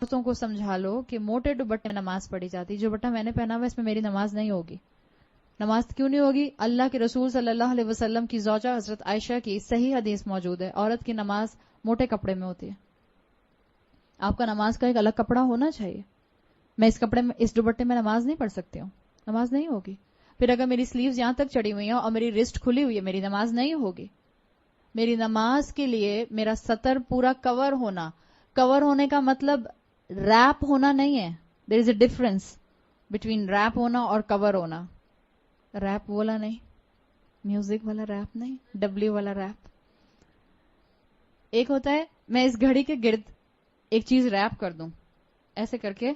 عورتوں کو سمجھا لو کہ موٹے دوپٹے میں نماز پڑھی جاتی. جو دوپٹہ میں نے پہنا ہوا اس میں میری نماز نہیں ہوگی. نماز کیوں نہیں ہوگی؟ اللہ کے رسول صلی اللہ علیہ وسلم کی زوجہ حضرت عائشہ کی صحیح حدیث موجود ہے, عورت کی نماز موٹے کپڑے میں ہوتی ہے. آپ کا نماز کا ایک الگ کپڑا ہونا چاہیے. میں اس کپڑے میں, اس دوپٹے میں نماز نہیں پڑھ سکتی ہوں, نماز نہیں ہوگی. پھر اگر میری سلیوز یہاں تک چڑھی ہوئی ہیں اور میری رسٹ کھلی ہوئی ہے, میری نماز نہیں ہوگی. میری نماز کے لیے میرا سطر پورا کور ہونا, کور ہونے کا مطلب ریپ ہونا نہیں ہے. دیر is a difference between rape ہونا اور کور ہونا. ریپ والا نہیں, میوزک والا ریپ نہیں, ڈبلیو والا ریپ. ایک ہوتا ہے میں اس گھڑی کے گرد ایک چیز ریپ کر دوں ایسے کر کے,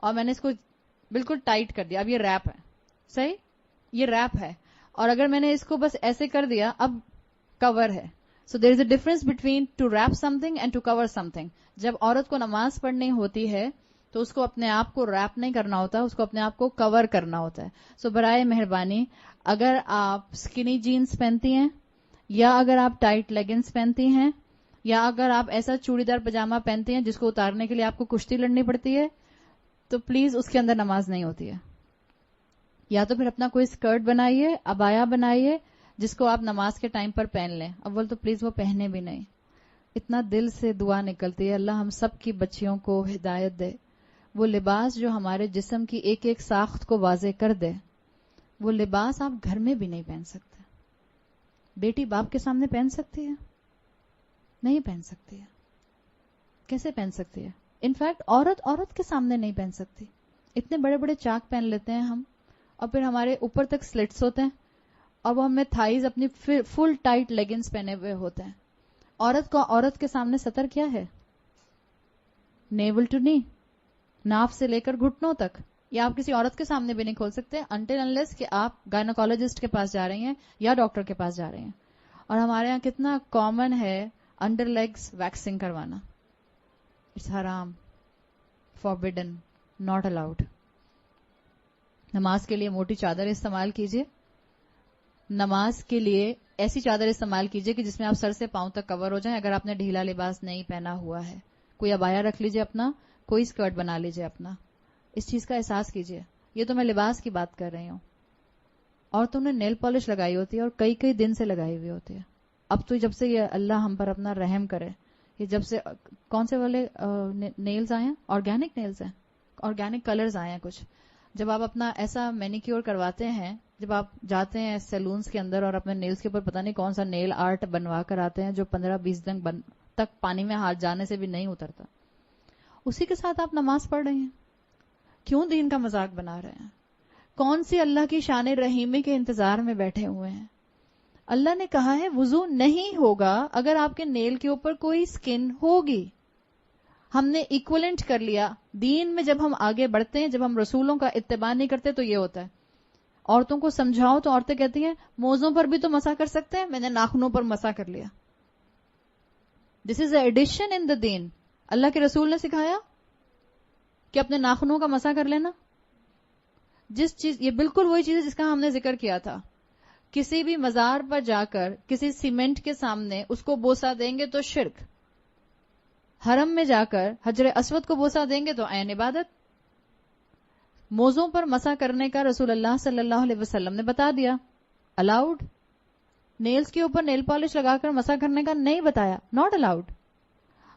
اور میں نے اس کو بالکل ٹائٹ کر دیا, اب یہ ریپ ہے. صحیح, یہ ریپ ہے. اور اگر میں نے اس کو بس ایسے کر دیا, اب کور ہے. So there is a difference between to rape something and to cover something. جب عورت کو نماز پڑھنی ہوتی ہے تو اس کو اپنے آپ کو ریپ نہیں کرنا ہوتا, اس کو اپنے آپ کو کور کرنا ہوتا ہے. سو برائے مہربانی, اگر آپ اسکنی جینز پہنتی ہیں, یا اگر آپ ٹائٹ لیگنز پہنتی ہیں, یا اگر آپ ایسا چوڑی دار پجامہ پہنتی ہیں جس کو اتارنے کے لیے آپ کو کشتی لڑنی پڑتی ہے, تو پلیز اس کے اندر نماز نہیں ہوتی ہے. یا تو پھر اپنا کوئی اسکرٹ بنائیے, عبایا بنائیے, جس کو آپ نماز کے ٹائم پر پہن لیں. اول تو پلیز وہ پہنے بھی نہیں. اتنا دل سے دعا نکلتی ہے اللہ ہم سب کی بچیوں کو ہدایت دے. وہ لباس جو ہمارے جسم کی ایک ایک ساخت کو واضح کر دے, وہ لباس آپ گھر میں بھی نہیں پہن سکتے. بیٹی باپ کے سامنے پہن سکتی ہے؟ نہیں پہن سکتی ہے. کیسے پہن سکتی ہے؟ انفیکٹ عورت کے سامنے نہیں پہن سکتی. اتنے بڑے بڑے چاک پہن لیتے ہیں ہم, اور پھر ہمارے اوپر تک سلٹس ہوتے ہیں, اور وہ ہمیں تھائیز اپنی فل ٹائٹ لیگنز پہنے ہوئے ہوتے ہیں. عورت کے سامنے سطر کیا ہے؟ نیول ٹو نی, ناف سے لے کر گھٹنوں تک. یا آپ کسی عورت کے سامنے بھی نہیں کھول سکتے انٹل انلیس کہ آپ گائنوکالوجسٹ کے پاس جا رہی ہیں یا ڈاکٹر کے پاس جا رہی ہیں. اور ہمارے یہاں کتنا کامن ہے انڈر لیگز ویکسنگ کروانا. اٹس حرام, فاربیڈن, ناٹ الاؤڈ. نماز کے لیے موٹی چادر استعمال کیجیے. نماز کے لیے ایسی چادر استعمال کیجیے کہ جس میں آپ سر سے پاؤں تک کور ہو جائیں. اگر آپ نے ڈھیلا لباس نہیں پہنا ہوا ہے, کوئی عبایا رکھ لیجیے اپنا, کوئی اسکرٹ بنا لیجیے اپنا. اس چیز کا احساس کیجیے. یہ تو میں لباس کی بات کر رہی ہوں. عورتوں نے نیل پالش لگائی ہوتی ہے اور کئی کئی دن سے لگائی ہوئی ہوتی ہے. اب تو جب سے یہ اللہ ہم پر اپنا رحم کرے, یہ جب سے کون سے والے نیلز آئے ہیں, آرگینک نیلز ہیں, آرگینک کلرز آئے ہیں کچھ. جب آپ اپنا ایسا مینیکیور کرواتے ہیں, جب آپ جاتے ہیں سیلونز کے اندر اور اپنے نیلز کے اوپر پتہ نہیں کون سا نیل آرٹ بنوا کر آتے ہیں جو 15-20 دن تک پانی میں ہاتھ جانے سے بھی نہیں اترتا, اسی کے ساتھ آپ نماز پڑھ رہی ہیں. کیوں دین کا مذاق بنا رہے ہیں؟ کون سی اللہ کی شان رحیمی کے انتظار میں بیٹھے ہوئے ہیں؟ اللہ نے کہا ہے وضو نہیں ہوگا اگر آپ کے نیل کے اوپر کوئی سکن ہوگی. ہم نے ایکولنٹ کر لیا. دین میں جب ہم آگے بڑھتے ہیں, جب ہم رسولوں کا اتباع نہیں کرتے تو یہ ہوتا ہے. عورتوں کو سمجھاؤ تو عورتیں کہتی ہیں موزوں پر بھی تو مسح کر سکتے ہیں, میں نے ناخنوں پر مسح کر لیا. دس از اے ایڈیشن ان دا دین. اللہ کے رسول نے سکھایا کہ اپنے ناخنوں کا مسح کر لینا. جس چیز, یہ بالکل وہی چیز ہے جس کا ہم نے ذکر کیا تھا. کسی بھی مزار پر جا کر کسی سیمنٹ کے سامنے اس کو بوسا دیں گے تو شرک. حرم میں جا کر حجر اسود کو بوسا دیں گے تو عین عبادت. موزوں پر مسح کرنے کا رسول اللہ صلی اللہ علیہ وسلم نے بتا دیا, الاؤڈ. نیلز کے اوپر نیل پالش لگا کر مسح کرنے کا نہیں بتایا, ناٹ الاؤڈ.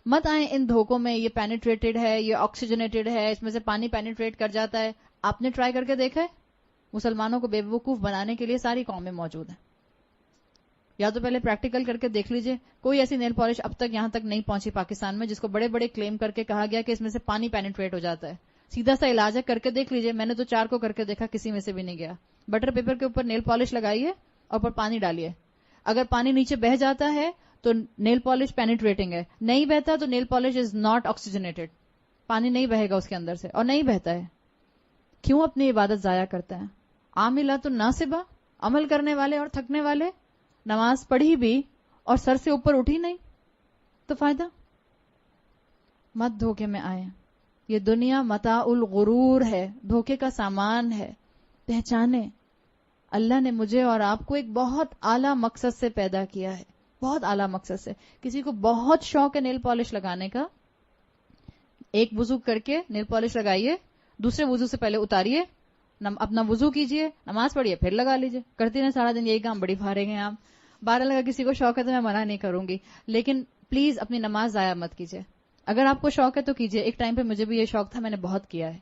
مت آئیں ان دھوکوں میں, یہ پینیٹریٹڈ ہے, یہ آکسیجنیٹڈ ہے, اس میں سے پانی پینیٹریٹ کر جاتا ہے. آپ نے ٹرائی کر کے دیکھا ہے؟ مسلمانوں کو بے وقوف بنانے کے لیے ساری قومیں موجود ہیں. یا تو پہلے پریکٹیکل کر کے دیکھ لیجئے. کوئی ایسی نیل پالش اب تک یہاں تک نہیں پہنچی پاکستان میں جس کو بڑے بڑے کلیم کر کے کہا گیا کہ اس میں سے پانی پینیٹریٹ ہو جاتا ہے. سیدھا سا علاج ہے, کر کے دیکھ لیجئے. میں نے تو 4 کو کر کے دیکھا, کسی میں سے بھی نہیں گیا. بٹر پیپر کے اوپر نیل پالش لگائیے اور اوپر پانی ڈالیے. اگر پانی نیچے بہ جاتا ہے تو نیل پالش پینیٹریٹنگ ہے, نہیں بہتا تو nail polish is not oxygenated. پانی نہیں بہے گا اس کے اندر سے, اور نہیں بہتا ہے. کیوں اپنی عبادت ضائع کرتے ہیں؟ عاملات الناصبہ, عمل کرنے والے اور تھکنے والے. نماز پڑھی بھی اور سر سے اوپر اٹھی نہیں تو فائدہ. مت دھوکے میں آئے. یہ دنیا متاع الغرور ہے, دھوکے کا سامان ہے. پہچانے اللہ نے مجھے اور آپ کو ایک بہت اعلیٰ مقصد سے پیدا کیا ہے, بہت اعلیٰ مقصد سے. کسی کو بہت شوق ہے نیل پالش لگانے کا, ایک وضو کر کے نیل پالش لگائیے, دوسرے وضو سے پہلے اتاریے, اپنا وضو کیجیے, نماز پڑھیے, پھر لگا لیجیے. کرتی رہیں سارا دن یہی کام, بڑی فارغ ہیں آپ. بہرحال اگر کسی کو شوق ہے تو میں منع نہیں کروں گی, لیکن پلیز اپنی نماز ضائع مت کیجیے. اگر آپ کو شوق ہے تو کیجیے. ایک ٹائم پہ مجھے بھی یہ شوق تھا, میں نے بہت کیا ہے.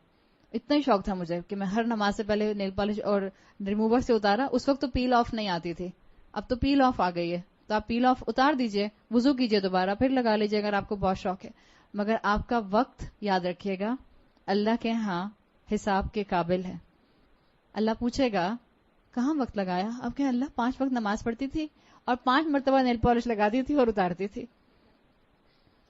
اتنا ہی شوق تھا مجھے کہ میں ہر نماز سے پہلے نیل پالش اور ریموور سے اتارا. اس وقت تو پیل آف نہیں آتی تھی, اب تو پیل آف آ گئی ہے, تو آپ پیل آف اتار دیجیے, وضو کیجیے دوبارہ, پھر لگا لیجیے اگر آپ کو بہت شوق ہے. مگر آپ کا وقت یاد رکھیے گا اللہ کے ہاں حساب کے قابل ہے. اللہ پوچھے گا کہاں وقت لگایا؟ اب کہ اللہ 5 وقت نماز پڑھتی تھی اور 5 مرتبہ نیل پالش لگاتی تھی اور اتارتی تھی.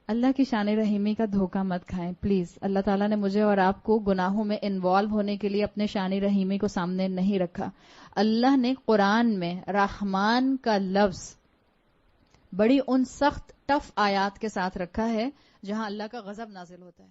اللہ کی شان رحیمی کا دھوکہ مت کھائیں پلیز. اللہ تعالیٰ نے مجھے اور آپ کو گناہوں میں انوالو ہونے کے لیے اپنے شان رحیمی کو سامنے نہیں رکھا. اللہ نے قرآن میں رحمان کا لفظ بڑی ان سخت ٹف آیات کے ساتھ رکھا ہے جہاں اللہ کا غضب نازل ہوتا ہے.